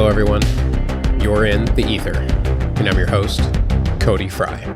Hello, everyone. You're in the Ether, and I'm your host, Cody Fry.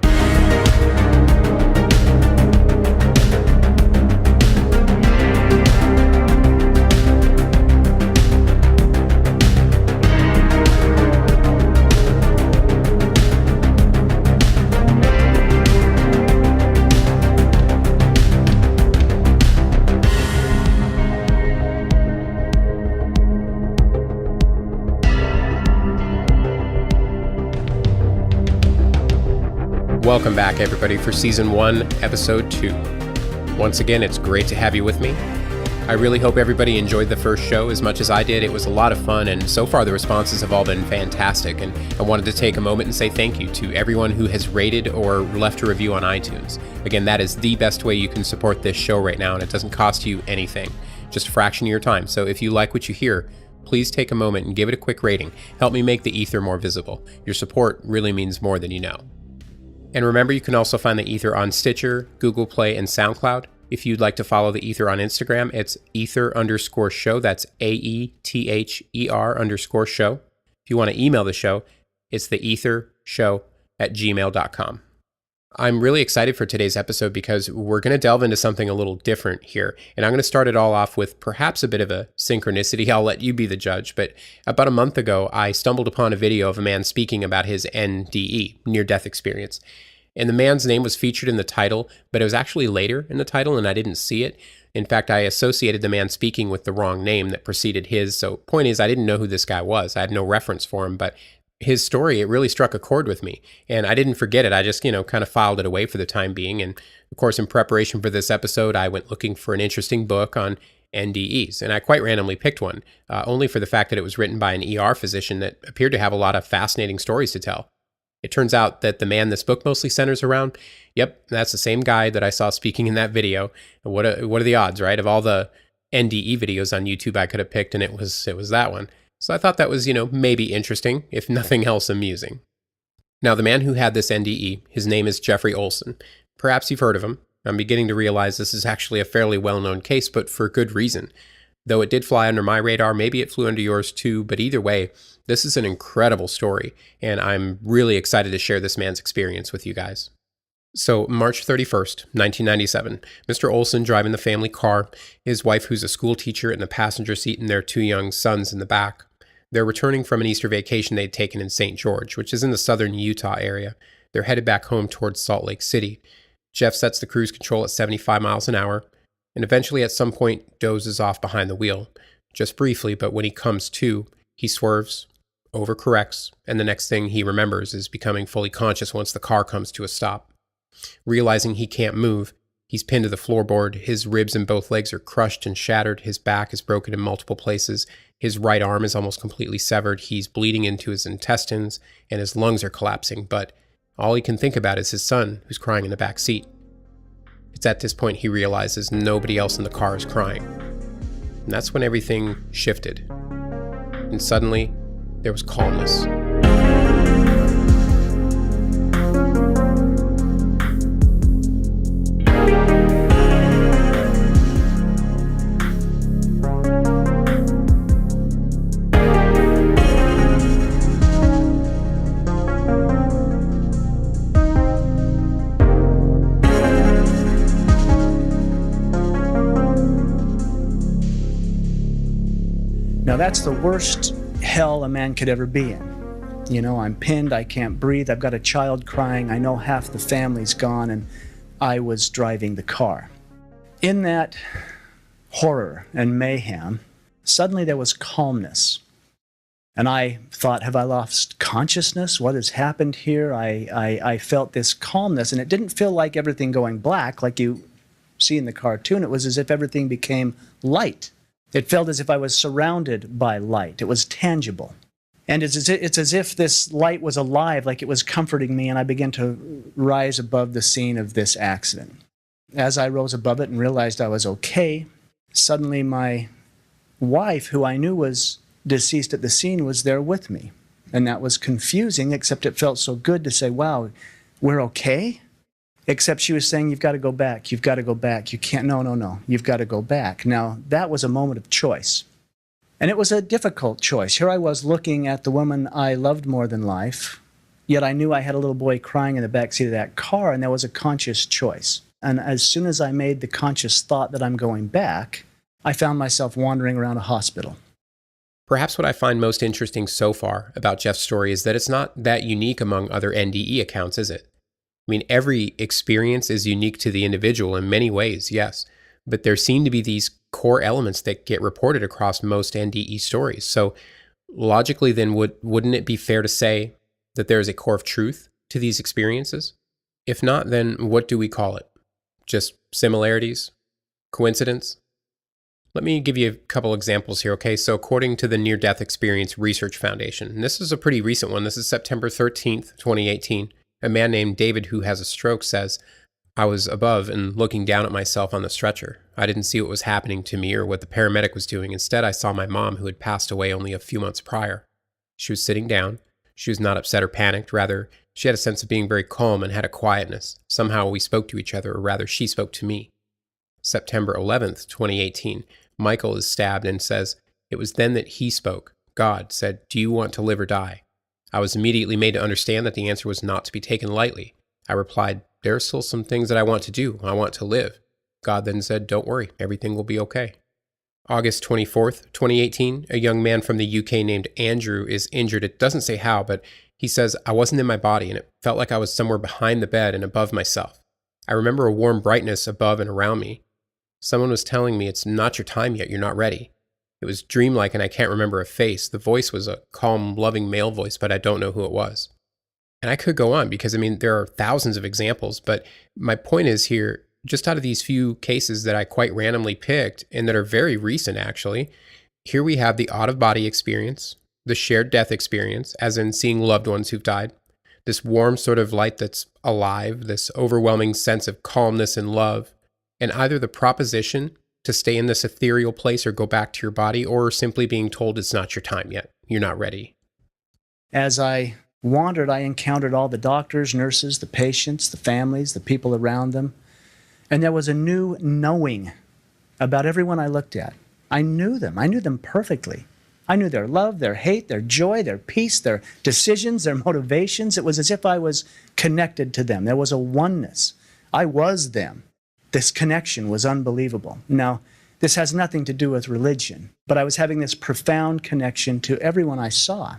Welcome back, everybody, for Season 1, Episode 2. Once again, it's great to have you with me. I really hope everybody enjoyed the first show as much as I did. It was a lot of fun, and so far the responses have all been fantastic, and I wanted to take a moment and say thank you to everyone who has rated or left a review on iTunes. Again, that is the best way you can support this show right now, and it doesn't cost you anything, just a fraction of your time. So if you like what you hear, please take a moment and give it a quick rating. Help me make the Ether more visible. Your support really means more than you know. And remember, you can also find the Ether on Stitcher, Google Play, and SoundCloud. If you'd like to follow the Ether on Instagram, it's ether_show. That's AETHER_show. If you want to email the show, it's theethershow@gmail.com. I'm really excited for today's episode because we're going to delve into something a little different here. And I'm going to start it all off with perhaps a bit of a synchronicity. I'll let you be the judge. But about a month ago, I stumbled upon a video of a man speaking about his NDE, near-death experience. And the man's name was featured in the title, but it was actually later in the title and I didn't see it. In fact, I associated the man speaking with the wrong name that preceded his. So point is, I didn't know who this guy was. I had no reference for him, but his story, it really struck a chord with me. And I didn't forget it. I just, kind of filed it away for the time being. And of course, in preparation for this episode, I went looking for an interesting book on NDEs. And I quite randomly picked one, only for the fact that it was written by an ER physician that appeared to have a lot of fascinating stories to tell. It turns out that the man this book mostly centers around, yep, that's the same guy that I saw speaking in that video. And what are the odds, right? Of all the NDE videos on YouTube I could have picked, and it was that one. So I thought that was, maybe interesting, if nothing else amusing. Now, the man who had this NDE, his name is Jeffrey Olson. Perhaps you've heard of him. I'm beginning to realize this is actually a fairly well-known case, but for good reason. Though it did fly under my radar, maybe it flew under yours too, but either way, this is an incredible story, and I'm really excited to share this man's experience with you guys. So, March 31st, 1997, Mr. Olson driving the family car, his wife who's a school teacher in the passenger seat and their two young sons in the back. They're returning from an Easter vacation they'd taken in St. George, which is in the southern Utah area. They're headed back home towards Salt Lake City. Jeff sets the cruise control at 75 miles an hour, and eventually at some point dozes off behind the wheel. Just briefly, but when he comes to, he swerves, overcorrects, and the next thing he remembers is becoming fully conscious once the car comes to a stop. Realizing he can't move, he's pinned to the floorboard, his ribs in both legs are crushed and shattered, his back is broken in multiple places, his right arm is almost completely severed, he's bleeding into his intestines, and his lungs are collapsing, but all he can think about is his son, who's crying in the back seat. It's at this point he realizes nobody else in the car is crying. And that's when everything shifted. And suddenly, there was calmness. Now that's the worst hell a man could ever be in. I'm pinned, I can't breathe, I've got a child crying, I know half the family's gone, and I was driving the car. In that horror and mayhem, suddenly there was calmness. And I thought, have I lost consciousness? What has happened here? I felt this calmness, and it didn't feel like everything going black like you see in the cartoon. It was as if everything became light. It felt as if I was surrounded by light. It was tangible. And it's as if this light was alive, like it was comforting me, and I began to rise above the scene of this accident. As I rose above it and realized I was okay, suddenly my wife, who I knew was deceased at the scene, was there with me. And that was confusing, except it felt so good to say, wow, we're okay? Except she was saying, you've got to go back, you've got to go back, you can't, no, you've got to go back. Now, that was a moment of choice. And it was a difficult choice. Here I was looking at the woman I loved more than life, yet I knew I had a little boy crying in the backseat of that car, and there was a conscious choice. And as soon as I made the conscious thought that I'm going back, I found myself wandering around a hospital. Perhaps what I find most interesting so far about Jeff's story is that it's not that unique among other NDE accounts, is it? I mean, every experience is unique to the individual in many ways, yes, but there seem to be these core elements that get reported across most NDE stories. So logically then, wouldn't it be fair to say that there is a core of truth to these experiences? If not, then what do we call it? Just similarities? Coincidence? Let me give you a couple examples here, okay? So according to the Near-Death Experience Research Foundation, and this is a pretty recent one, this is September 13th, 2018, a man named David who has a stroke says, I was above and looking down at myself on the stretcher. I didn't see what was happening to me or what the paramedic was doing. Instead, I saw my mom who had passed away only a few months prior. She was sitting down. She was not upset or panicked. Rather, she had a sense of being very calm and had a quietness. Somehow we spoke to each other, or rather she spoke to me. September 11th, 2018, Michael is stabbed and says, it was then that he spoke. God said, do you want to live or die? I was immediately made to understand that the answer was not to be taken lightly. I replied, there are still some things that I want to do. I want to live. God then said, don't worry, everything will be okay. August 24th, 2018, a young man from the UK named Andrew is injured. It doesn't say how, but he says, I wasn't in my body and it felt like I was somewhere behind the bed and above myself. I remember a warm brightness above and around me. Someone was telling me it's not your time yet, you're not ready. It was dreamlike and I can't remember a face. The voice was a calm, loving male voice, but I don't know who it was. And I could go on because, there are thousands of examples, but my point is here, just out of these few cases that I quite randomly picked and that are very recent actually, here we have the out-of-body experience, the shared death experience, as in seeing loved ones who've died, this warm sort of light that's alive, this overwhelming sense of calmness and love, and either the proposition to stay in this ethereal place or go back to your body, or simply being told it's not your time yet, you're not ready. As I wandered, I encountered all the doctors, nurses, the patients, the families, the people around them. And there was a new knowing about everyone I looked at. I knew them. I knew them perfectly. I knew their love, their hate, their joy, their peace, their decisions, their motivations. It was as if I was connected to them. There was a oneness. I was them. This connection was unbelievable. Now, this has nothing to do with religion, but I was having this profound connection to everyone I saw,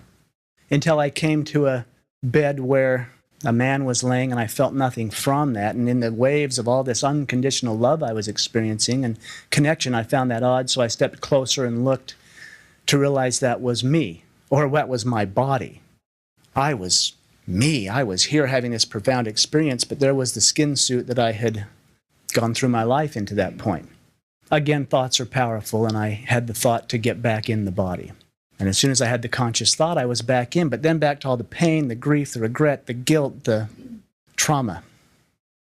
until I came to a bed where a man was laying and I felt nothing from that. And in the waves of all this unconditional love I was experiencing and connection, I found that odd. So I stepped closer and looked to realize that was me, or what was my body. I was me. I was here having this profound experience, but there was the skin suit that I had gone through my life into that point. Again, thoughts are powerful, and I had the thought to get back in the body. And as soon as I had the conscious thought, I was back in, but then back to all the pain, the grief, the regret, the guilt, the trauma.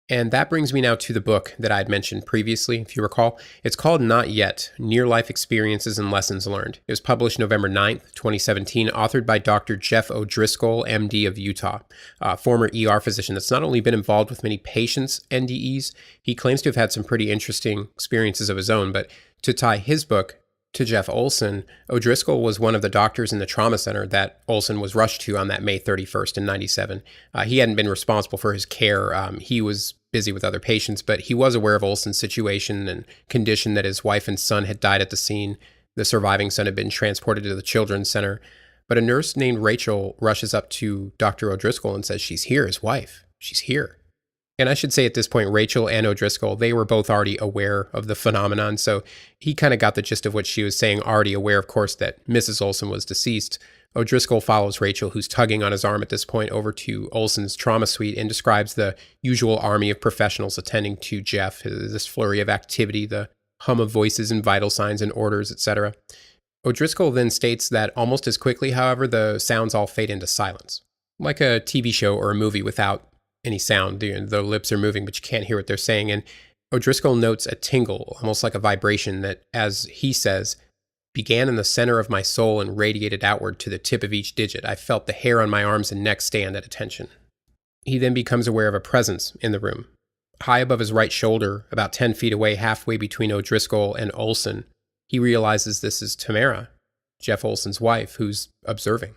And that brings me now to the book that I had mentioned previously, if you recall. It's called Not Yet, Near-Life Experiences and Lessons Learned. It was published November 9th, 2017, authored by Dr. Jeff O'Driscoll, MD of Utah, a former ER physician that's not only been involved with many patients' NDEs, he claims to have had some pretty interesting experiences of his own. But to tie his book to Jeff Olson, O'Driscoll was one of the doctors in the trauma center that Olson was rushed to on that May 31st in 97. He hadn't been responsible for his care. He was busy with other patients, but he was aware of Olson's situation and condition, that his wife and son had died at the scene. The surviving son had been transported to the children's center. But a nurse named Rachel rushes up to Dr. O'Driscoll and says, she's here, his wife. She's here. And I should say at this point, Rachel and O'Driscoll, they were both already aware of the phenomenon. So he kind of got the gist of what she was saying, already aware, of course, that Mrs. Olson was deceased. O'Driscoll follows Rachel, who's tugging on his arm at this point, over to Olson's trauma suite and describes the usual army of professionals attending to Jeff, this flurry of activity, the hum of voices and vital signs and orders, etc. O'Driscoll then states that almost as quickly, however, the sounds all fade into silence. Like a TV show or a movie without any sound. The lips are moving, but you can't hear what they're saying. And O'Driscoll notes a tingle, almost like a vibration that, as he says, began in the center of my soul and radiated outward to the tip of each digit. I felt the hair on my arms and neck stand at attention. He then becomes aware of a presence in the room. High above his right shoulder, about 10 feet away, halfway between O'Driscoll and Olson, he realizes this is Tamara. Jeff Olson's wife, who's observing.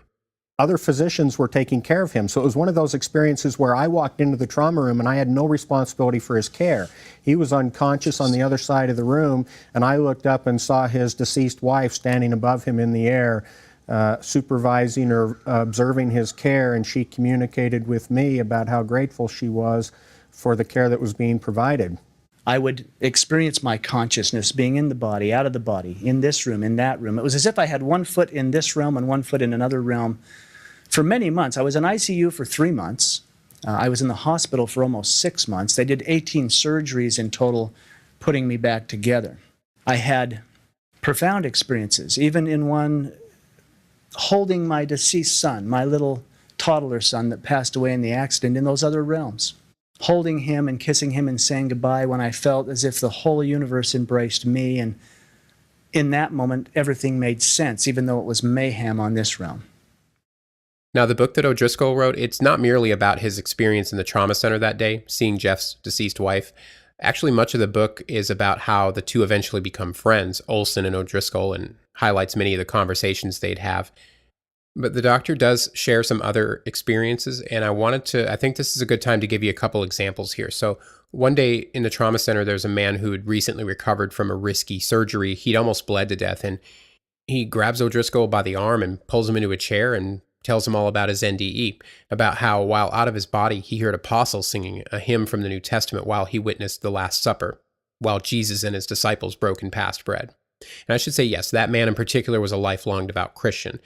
Other physicians were taking care of him. So it was one of those experiences where I walked into the trauma room and I had no responsibility for his care. He was unconscious on the other side of the room, and I looked up and saw his deceased wife standing above him in the air, supervising or observing his care, and she communicated with me about how grateful she was for the care that was being provided. I would experience my consciousness being in the body, out of the body, in this room, in that room. It was as if I had one foot in this realm and one foot in another realm for many months. I was in ICU for 3 months. I was in the hospital for almost 6 months. They did 18 surgeries in total, putting me back together. I had profound experiences, even in one holding my deceased son, my little toddler son that passed away in the accident, in those other realms. Holding him and kissing him and saying goodbye when I felt as if the whole universe embraced me. And in that moment, everything made sense, even though it was mayhem on this realm. Now, the book that O'Driscoll wrote, it's not merely about his experience in the trauma center that day, seeing Jeff's deceased wife. Actually, much of the book is about how the two eventually become friends, Olson and O'Driscoll, and highlights many of the conversations they'd have. But the doctor does share some other experiences, and I think this is a good time to give you a couple examples here. So one day in the trauma center, there's a man who had recently recovered from a risky surgery. He'd almost bled to death, and he grabs O'Driscoll by the arm and pulls him into a chair and tells him all about his NDE, about how while out of his body, he heard apostles singing a hymn from the New Testament while he witnessed the Last Supper, while Jesus and his disciples broke and passed bread. And I should say, yes, that man in particular was a lifelong devout Christian.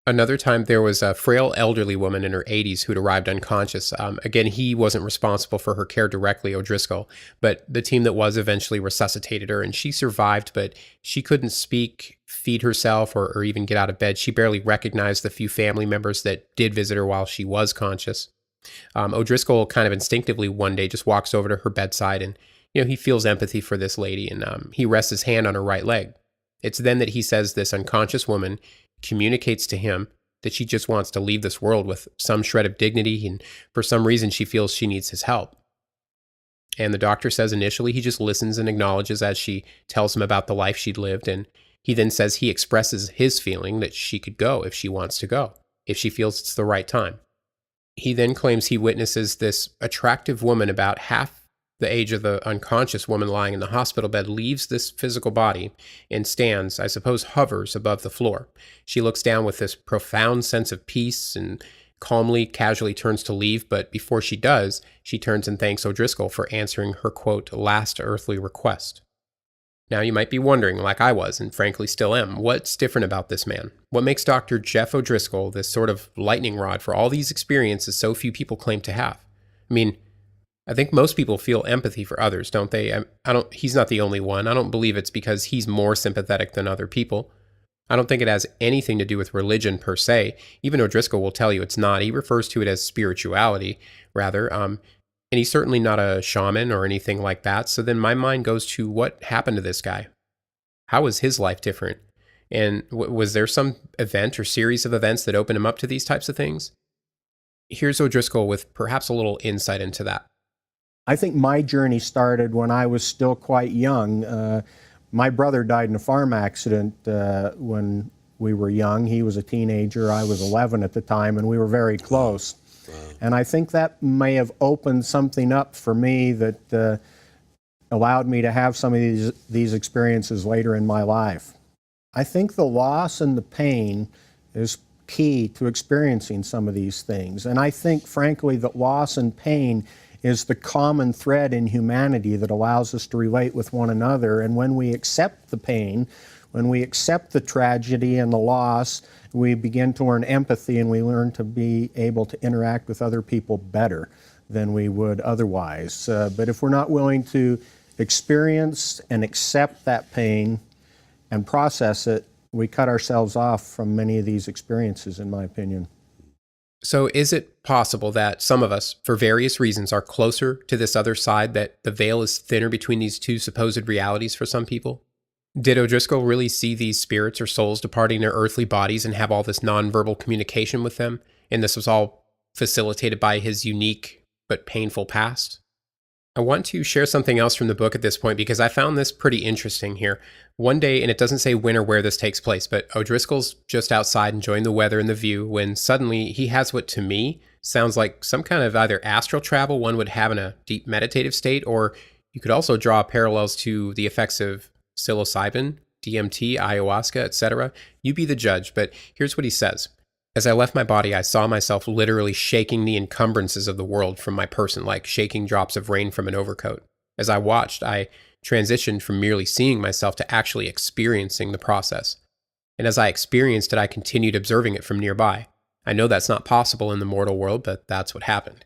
Another time, there was a frail elderly woman in her 80s who'd arrived unconscious. Again, he wasn't responsible for her care directly, O'Driscoll, but the team that was eventually resuscitated her, and she survived, but she couldn't speak, feed herself, or even get out of bed. She barely recognized the few family members that did visit her while she was conscious. O'Driscoll kind of instinctively one day just walks over to her bedside, and he feels empathy for this lady, and he rests his hand on her right leg. It's then that he says this unconscious woman communicates to him that she just wants to leave this world with some shred of dignity, and for some reason she feels she needs his help. And the doctor says initially he just listens and acknowledges as she tells him about the life she'd lived, and he then says he expresses his feeling that she could go if she wants to go, if she feels it's the right time. He then claims he witnesses this attractive woman about half the age of the unconscious woman lying in the hospital bed leaves this physical body and stands, I suppose hovers above the floor. She looks down with this profound sense of peace and calmly, casually turns to leave, but before she does, she turns and thanks O'Driscoll for answering her, quote, last earthly request. Now you might be wondering, like I was, and frankly still am, what's different about this man? What makes Dr. Jeff O'Driscoll this sort of lightning rod for all these experiences so few people claim to have? I mean, I think most people feel empathy for others, don't they? He's not the only one. I don't believe it's because he's more sympathetic than other people. I don't think it has anything to do with religion per se. Even O'Driscoll will tell you it's not. He refers to it as spirituality, rather. And he's certainly not a shaman or anything like that. So then my mind goes to what happened to this guy? How was his life different? And was there some event or series of events that opened him up to these types of things? Here's O'Driscoll with perhaps a little insight into that. I think my journey started when I was still quite young. My brother died in a farm accident when we were young. He was a teenager. I was 11 at the time, and we were very close. Wow. And I think that may have opened something up for me that allowed me to have some of these experiences later in my life. I think the loss and the pain is key to experiencing some of these things. And I think, frankly, that loss and pain is the common thread in humanity that allows us to relate with one another. And when we accept the pain, when we accept the tragedy and the loss, we begin to learn empathy, and we learn to be able to interact with other people better than we would otherwise. But if we're not willing to experience and accept that pain and process it, we cut ourselves off from many of these experiences, in my opinion. So is it possible that some of us, for various reasons, are closer to this other side, that the veil is thinner between these two supposed realities for some people? Did O'Driscoll really see these spirits or souls departing their earthly bodies and have all this nonverbal communication with them? And this was all facilitated by his unique but painful past? I want to share something else from the book at this point because I found this pretty interesting here. One day, and it doesn't say when or where this takes place, but O'Driscoll's just outside enjoying the weather and the view when suddenly he has what to me sounds like some kind of either astral travel one would have in a deep meditative state, or you could also draw parallels to the effects of psilocybin, DMT, ayahuasca, etc. You be the judge, but here's what he says. As I left my body, I saw myself literally shaking the encumbrances of the world from my person like shaking drops of rain from an overcoat. As I watched, I transitioned from merely seeing myself to actually experiencing the process. And as I experienced it, I continued observing it from nearby. I know that's not possible in the mortal world, but that's what happened.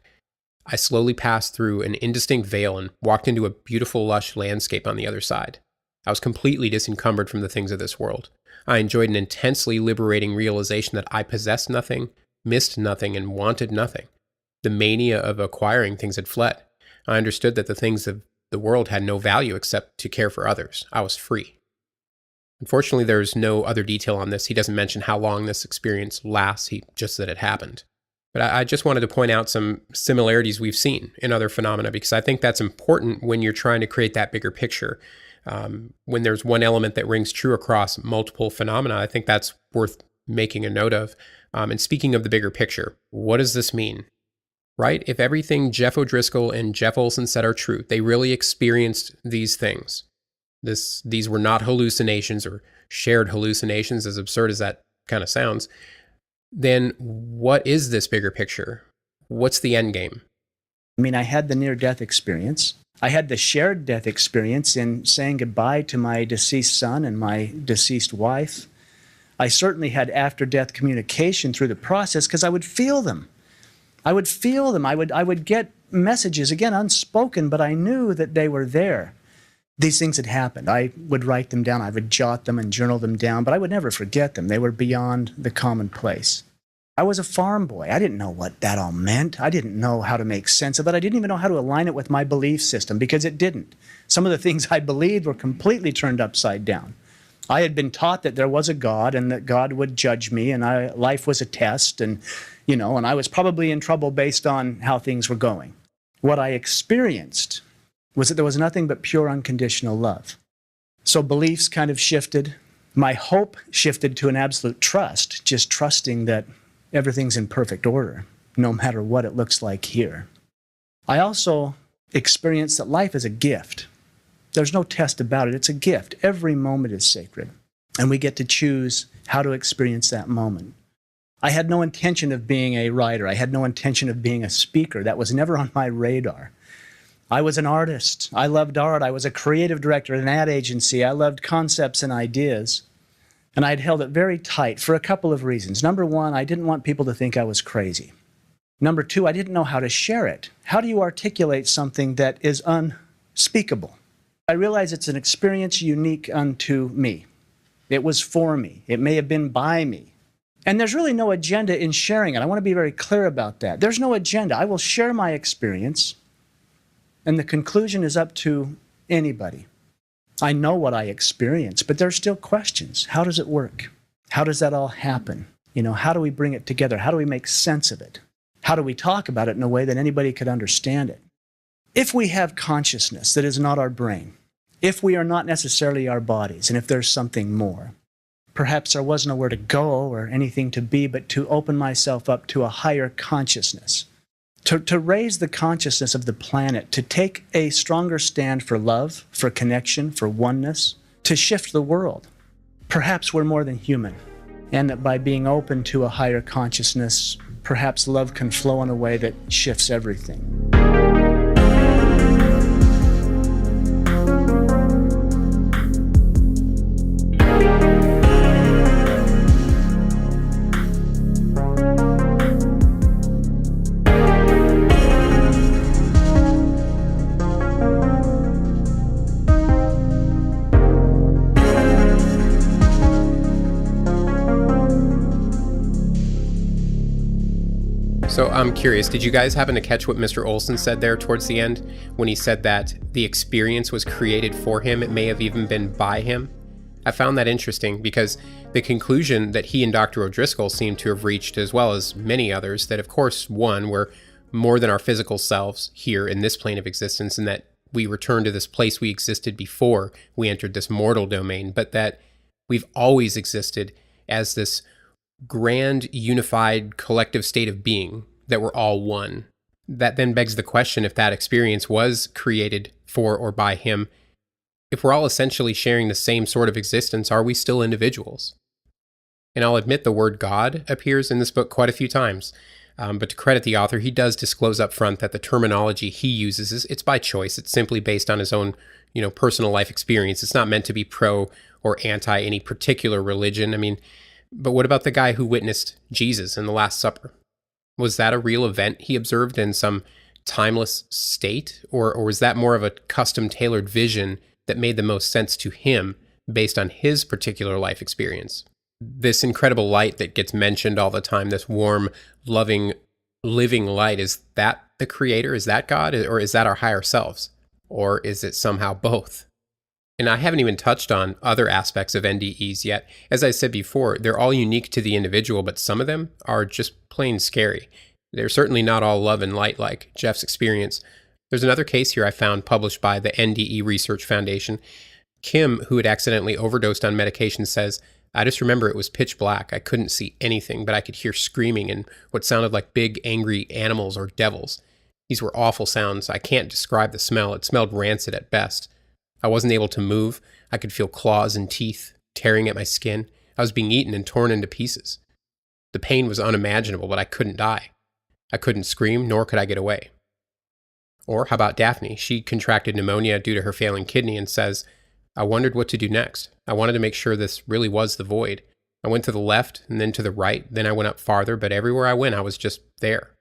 I slowly passed through an indistinct veil and walked into a beautiful, lush landscape on the other side. I was completely disencumbered from the things of this world. I enjoyed an intensely liberating realization that I possessed nothing, missed nothing, and wanted nothing. The mania of acquiring things had fled. I understood that the things of the world had no value except to care for others. I was free. Unfortunately, there's no other detail on this. He doesn't mention how long this experience lasts, just that it happened. But I just wanted to point out some similarities we've seen in other phenomena because I think that's important when you're trying to create that bigger picture. When there's one element that rings true across multiple phenomena, I think that's worth making a note of. And speaking of the bigger picture, what does this mean? Right? If everything Jeff O'Driscoll and Jeff Olson said are true, they really experienced these things. These were not hallucinations or shared hallucinations, as absurd as that kind of sounds. Then what is this bigger picture? What's the end game? I mean, I had the near-death experience. I had the shared death experience in saying goodbye to my deceased son and my deceased wife. I certainly had after-death communication through the process because I would feel them. I would feel them. I would get messages, again, unspoken, but I knew that they were there. These things had happened. I would write them down. I would jot them and journal them down, but I would never forget them. They were beyond the commonplace. I was a farm boy. I didn't know what that all meant. I didn't know how to make sense of it. I didn't even know how to align it with my belief system because it didn't. Some of the things I believed were completely turned upside down. I had been taught that there was a God and that God would judge me and life was a test and I was probably in trouble based on how things were going. What I experienced was that there was nothing but pure unconditional love. So beliefs kind of shifted. My hope shifted to an absolute trust, just trusting that everything's in perfect order, no matter what it looks like here. I also experienced that life is a gift. There's no test about it. It's a gift. Every moment is sacred, and we get to choose how to experience that moment. I had no intention of being a writer. I had no intention of being a speaker. That was never on my radar. I was an artist. I loved art. I was a creative director at an ad agency. I loved concepts and ideas. And I'd held it very tight for a couple of reasons. Number one, I didn't want people to think I was crazy. Number two, I didn't know how to share it. How do you articulate something that is unspeakable? I realize it's an experience unique unto me. It was for me. It may have been by me. And there's really no agenda in sharing it. I want to be very clear about that. There's no agenda. I will share my experience, and the conclusion is up to anybody. I know what I experienced, but there's still questions. How does it work? How does that all happen? How do we bring it together? How do we make sense of it? How do we talk about it in a way that anybody could understand it? If we have consciousness that is not our brain, if we are not necessarily our bodies, and if there's something more, perhaps there was nowhere to go or anything to be but to open myself up to a higher consciousness, to raise the consciousness of the planet, to take a stronger stand for love, for connection, for oneness, to shift the world. Perhaps we're more than human, and that by being open to a higher consciousness, perhaps love can flow in a way that shifts everything. So I'm curious, did you guys happen to catch what Mr. Olson said there towards the end when he said that the experience was created for him? It may have even been by him. I found that interesting because the conclusion that he and Dr. O'Driscoll seem to have reached, as well as many others, that of course, one, we're more than our physical selves here in this plane of existence, and that we return to this place we existed before we entered this mortal domain, but that we've always existed as this grand, unified, collective state of being, that we're all one. That then begs the question, if that experience was created for or by him, if we're all essentially sharing the same sort of existence, are we still individuals? And I'll admit the word God appears in this book quite a few times. But to credit the author, he does disclose up front that the terminology he uses it's by choice. It's simply based on his own, personal life experience. It's not meant to be pro or anti any particular religion. I mean, but what about the guy who witnessed Jesus in the Last Supper? Was that a real event he observed in some timeless state? Or was that more of a custom-tailored vision that made the most sense to him based on his particular life experience? This incredible light that gets mentioned all the time, this warm, loving, living light, is that the creator? Is that God? Or is that our higher selves? Or is it somehow both? And I haven't even touched on other aspects of NDEs yet. As I said before, they're all unique to the individual, but some of them are just plain scary. They're certainly not all love and light like Jeff's experience. There's another case here I found published by the NDE Research Foundation. Kim, who had accidentally overdosed on medication, says, "I just remember it was pitch black. I couldn't see anything, but I could hear screaming and what sounded like big, angry animals or devils. These were awful sounds. I can't describe the smell. It smelled rancid at best. I wasn't able to move. I could feel claws and teeth tearing at my skin. I was being eaten and torn into pieces. The pain was unimaginable, but I couldn't die. I couldn't scream, nor could I get away." Or how about Daphne? She contracted pneumonia due to her failing kidney and says, "I wondered what to do next. I wanted to make sure this really was the void. I went to the left and then to the right, then I went up farther, but everywhere I went, I was just there.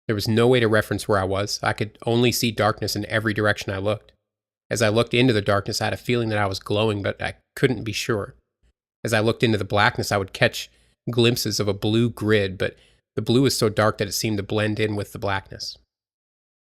There was no way to reference where I was. I could only see darkness in every direction I looked. As I looked into the darkness, I had a feeling that I was glowing, but I couldn't be sure. As I looked into the blackness, I would catch glimpses of a blue grid, but the blue was so dark that it seemed to blend in with the blackness."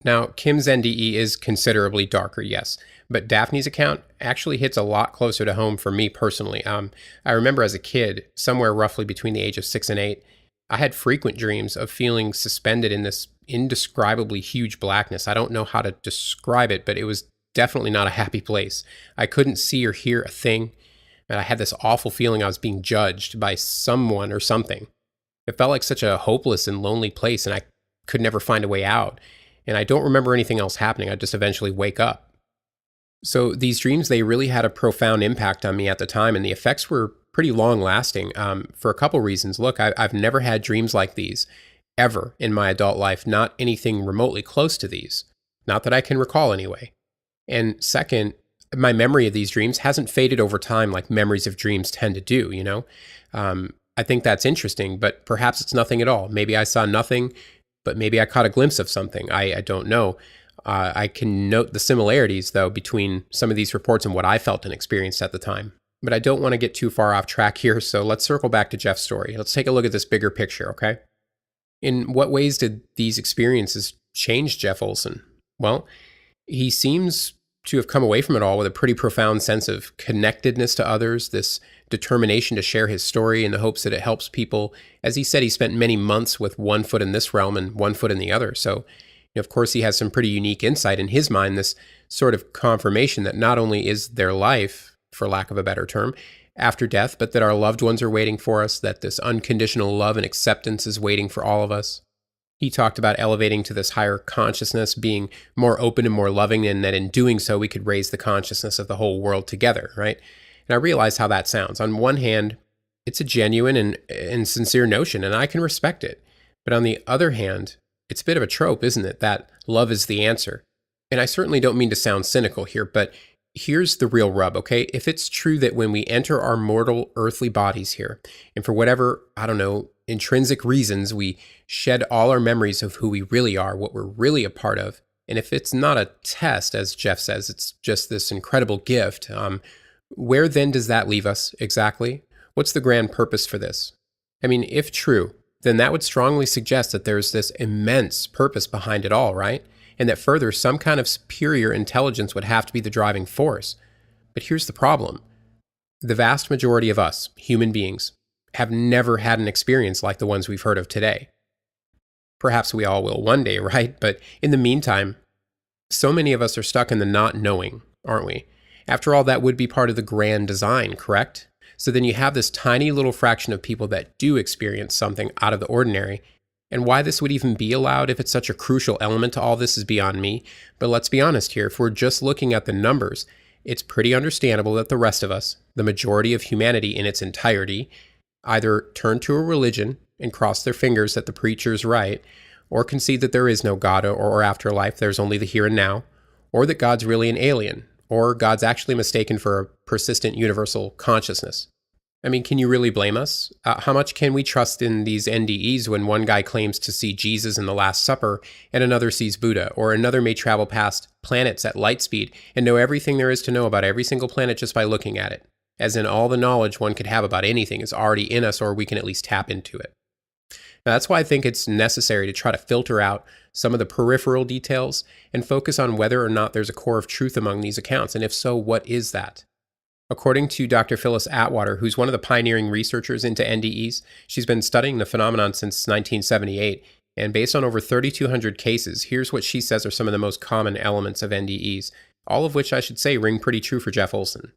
Now, Kim's NDE is considerably darker, yes, but Daphne's account actually hits a lot closer to home for me personally. I remember as a kid, somewhere roughly between the age of 6 and 8, I had frequent dreams of feeling suspended in this indescribably huge blackness. I don't know how to describe it, but it was definitely not a happy place. I couldn't see or hear a thing, and I had this awful feeling I was being judged by someone or something. It felt like such a hopeless and lonely place, and I could never find a way out. And I don't remember anything else happening. I'd just eventually wake up. So these dreams, they really had a profound impact on me at the time, and the effects were pretty long lasting for a couple reasons. Look, I've never had dreams like these ever in my adult life, not anything remotely close to these. Not that I can recall anyway. And second, my memory of these dreams hasn't faded over time like memories of dreams tend to do, I think that's interesting, but perhaps it's nothing at all. Maybe I saw nothing, but maybe I caught a glimpse of something. I don't know. I can note the similarities, though, between some of these reports and what I felt and experienced at the time. But I don't want to get too far off track here, so let's circle back to Jeff's story. Let's take a look at this bigger picture, okay? In what ways did these experiences change Jeff Olson? Well, he seems to have come away from it all with a pretty profound sense of connectedness to others, this determination to share his story in the hopes that it helps people. As he said, he spent many months with one foot in this realm and one foot in the other. So, of course, he has some pretty unique insight in his mind, this sort of confirmation that not only is there life, for lack of a better term, after death, but that our loved ones are waiting for us, that this unconditional love and acceptance is waiting for all of us. He talked about elevating to this higher consciousness, being more open and more loving, and that in doing so, we could raise the consciousness of the whole world together, right? And I realize how that sounds. On one hand, it's a genuine and sincere notion, and I can respect it. But on the other hand, it's a bit of a trope, isn't it, that love is the answer? And I certainly don't mean to sound cynical here, but here's the real rub, okay? If it's true that when we enter our mortal earthly bodies here, and for whatever, intrinsic reasons, we shed all our memories of who we really are, what we're really a part of, and if it's not a test, as Jeff says, it's just this incredible gift, where then does that leave us exactly? What's the grand purpose for this? I mean, if true, then that would strongly suggest that there's this immense purpose behind it all, right? And that further, some kind of superior intelligence would have to be the driving force. But here's the problem. The vast majority of us, human beings, have never had an experience like the ones we've heard of today. Perhaps we all will one day, right? But in the meantime, So many of us are stuck in the not knowing, aren't we? After all, that would be part of the grand design, correct? So then you have this tiny little fraction of people that do experience something out of the ordinary. And why this would even be allowed if it's such a crucial element to all this is beyond me. But let's be honest here, if we're just looking at the numbers, it's pretty understandable that the rest of us, the majority of humanity in its entirety, either turn to a religion and cross their fingers that the preacher's right, or concede that there is no God or afterlife, there's only the here and now, or that God's really an alien, or God's actually mistaken for a persistent universal consciousness. I mean, can you really blame us? How much can we trust in these NDEs when one guy claims to see Jesus in the Last Supper and another sees Buddha, or another may travel past planets at light speed and know everything there is to know about every single planet just by looking at it? As in, all the knowledge one could have about anything is already in us, or we can at least tap into it. Now, that's why I think it's necessary to try to filter out some of the peripheral details and focus on whether or not there's a core of truth among these accounts, and if so, what is that? According to Dr. Phyllis Atwater, who's one of the pioneering researchers into NDEs, she's been studying the phenomenon since 1978, and based on over 3,200 cases, here's what she says are some of the most common elements of NDEs, all of which I should say ring pretty true for Jeff Olson.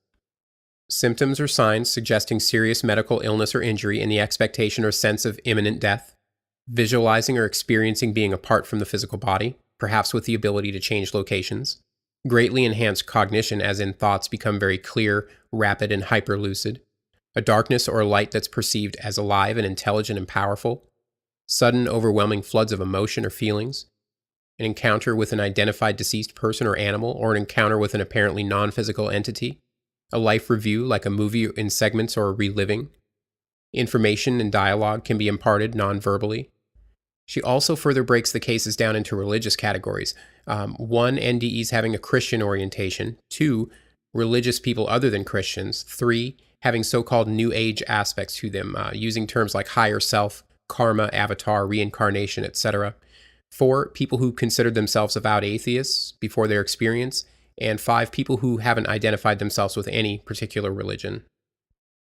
Symptoms or signs suggesting serious medical illness or injury in the expectation or sense of imminent death. Visualizing or experiencing being apart from the physical body, perhaps with the ability to change locations. Greatly enhanced cognition, as in thoughts become very clear, rapid, and hyperlucid. A darkness or light that's perceived as alive and intelligent and powerful. Sudden, overwhelming floods of emotion or feelings. An encounter with an identified deceased person or animal, or an encounter with an apparently non-physical entity. A life review, like a movie in segments or a reliving. Information and dialogue can be imparted non-verbally. She also further breaks the cases down into religious categories. 1, NDEs having a Christian orientation. 2, religious people other than Christians. 3, having so-called New Age aspects to them, using terms like higher self, karma, avatar, reincarnation, etc. 4, people who considered themselves avowed atheists before their experience. And 5, people who haven't identified themselves with any particular religion.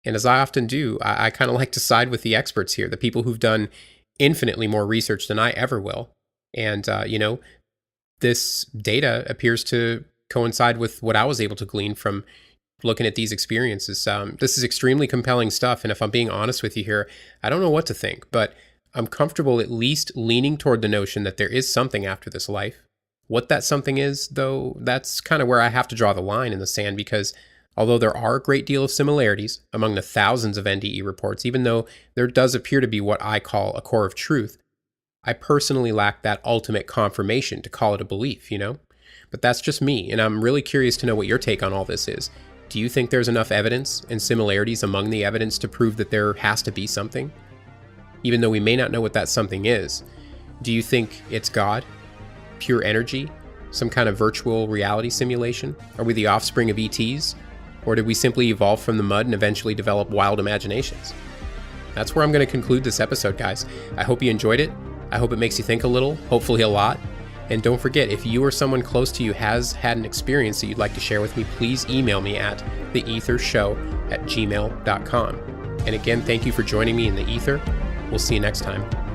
And as I often do, I kind of like to side with the experts here, the people who've done infinitely more research than I ever will. And, this data appears to coincide with what I was able to glean from looking at these experiences. This is extremely compelling stuff. And if I'm being honest with you here, I don't know what to think, but I'm comfortable at least leaning toward the notion that there is something after this life. What that something is, though, that's kind of where I have to draw the line in the sand, because although there are a great deal of similarities among the thousands of NDE reports, even though there does appear to be what I call a core of truth, I personally lack that ultimate confirmation to call it a belief, But that's just me, and I'm really curious to know what your take on all this is. Do you think there's enough evidence and similarities among the evidence to prove that there has to be something? Even though we may not know what that something is, do you think it's God? Pure energy? Some kind of virtual reality simulation? Are we the offspring of ETs? Or did we simply evolve from the mud and eventually develop wild imaginations? That's where I'm going to conclude this episode, guys. I hope you enjoyed it. I hope it makes you think a little, hopefully a lot. And don't forget, if you or someone close to you has had an experience that you'd like to share with me, please email me at theethershow@gmail.com. And again, thank you for joining me in the ether. We'll see you next time.